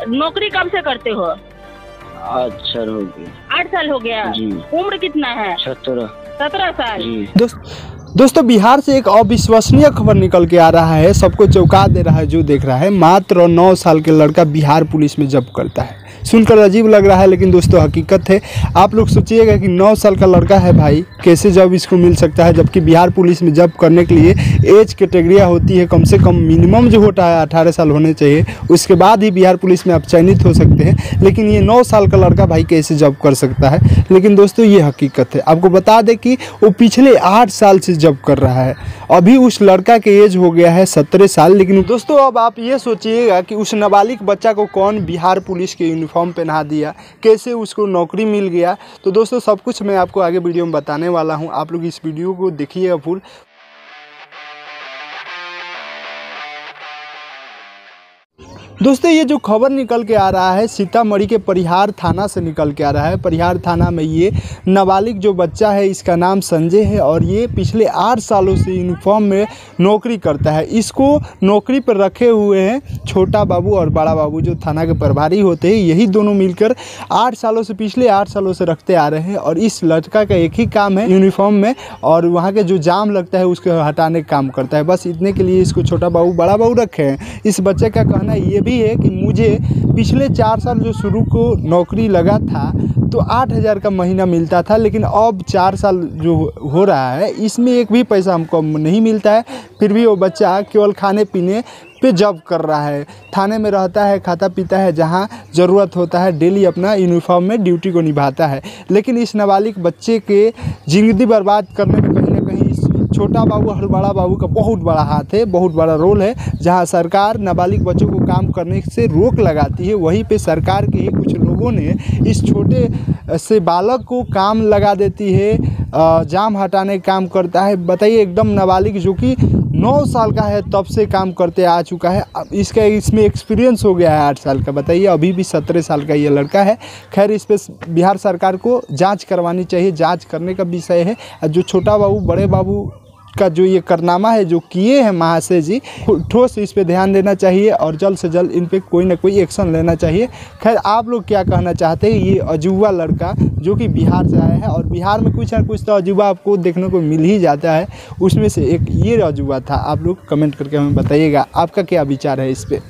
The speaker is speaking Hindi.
नौकरी कब से करते हो? 8 साल हो गए। 8 साल हो गया जी। उम्र कितना है? 17 साल। जी। दोस्तों बिहार से एक अविश्वसनीय खबर निकल के आ रहा है, सबको चौंका दे रहा है जो देख रहा है। मात्र 9 साल के लड़का बिहार पुलिस में जॉब करता है। सुनकर अजीब लग रहा है लेकिन दोस्तों हकीकत है। आप लोग सोचिएगा कि 9 साल का लड़का है भाई, कैसे जॉब इसको मिल सकता है, जबकि बिहार पुलिस में जॉब करने के लिए एज कैटेगरिया होती है, कम से कम मिनिमम जो होता है 18 साल होने चाहिए, उसके बाद ही बिहार पुलिस में आप चयनित हो सकते हैं। लेकिन ये 9 साल का लड़का भाई कैसे जॉब कर सकता है। लेकिन दोस्तों ये हकीकत है। आपको बता दें कि वो पिछले 8 साल से जॉब कर रहा है। अभी उस लड़का के एज हो गया है 17 साल। लेकिन दोस्तों अब आप ये सोचिएगा कि उस नाबालिग बच्चा को कौन बिहार पुलिस के यूनिफॉर्म पहना दिया, कैसे उसको नौकरी मिल गया। तो दोस्तों सब कुछ मैं आपको आगे वीडियो में बताने वाला हूँ। आप लोग इस वीडियो को देखिएगा फुल। दोस्तों ये जो खबर निकल के आ रहा है सीतामढ़ी के परिहार थाना से निकल के आ रहा है। परिहार थाना में ये नाबालिग जो बच्चा है इसका नाम संजय है और ये पिछले 8 सालों से यूनिफॉर्म में नौकरी करता है। इसको नौकरी पर रखे हुए हैं छोटा बाबू और बड़ा बाबू जो थाना के प्रभारी होते हैं। यही दोनों मिलकर 8 सालों से, पिछले 8 सालों से रखते आ रहे हैं। और इस लड़का का एक ही काम है यूनिफॉर्म में और वहाँ के जो जाम लगता है उसको हटाने का काम करता है। बस इतने के लिए इसको छोटा बाबू बड़ा बाबू रखे हैं। इस बच्चे का कहना ये भी है कि मुझे पिछले 4 साल जो शुरू को नौकरी लगा था तो 8,000 का महीना मिलता था, लेकिन अब 4 साल जो हो रहा है इसमें एक भी पैसा हमको नहीं मिलता है। फिर भी वो बच्चा केवल खाने पीने पे जॉब कर रहा है, थाने में रहता है, खाता पीता है, जहाँ ज़रूरत होता है डेली अपना यूनिफॉर्म में ड्यूटी को निभाता है। लेकिन इस नाबालिग बच्चे के ज़िंदगी बर्बाद करने में कहीं ना कहीं इस छोटा बाबू और बड़ा बाबू का बहुत बड़ा हाथ है, बहुत बड़ा रोल है। जहां सरकार नाबालिग बच्चों को काम करने से रोक लगाती है, वहीं पे सरकार के ही कुछ लोगों ने इस छोटे से बालक को काम लगा देती है, जाम हटाने का काम करता है। बताइए एकदम नाबालिग जो कि 9 साल का है तब से काम करते आ चुका है। इसका इसमें एक्सपीरियंस हो गया है 8 साल का। बताइए अभी भी 17 साल का ये लड़का है। खैर इस पर बिहार सरकार को जांच करवानी चाहिए, जांच करने का विषय है। जो छोटा बाबू बड़े बाबू का जो ये कारनामा है जो किए हैं महाशय जी, ठोस इस पे ध्यान देना चाहिए और जल्द से जल्द इन पे कोई ना कोई एक्शन लेना चाहिए। खैर आप लोग क्या कहना चाहते हैं। ये अजूबा लड़का जो कि बिहार से आया है और बिहार में कुछ ना कुछ तो अजूबा आपको देखने को मिल ही जाता है, उसमें से एक ये अजूबा था। आप लोग कमेंट करके हमें बताइएगा आपका क्या विचार है इस पर।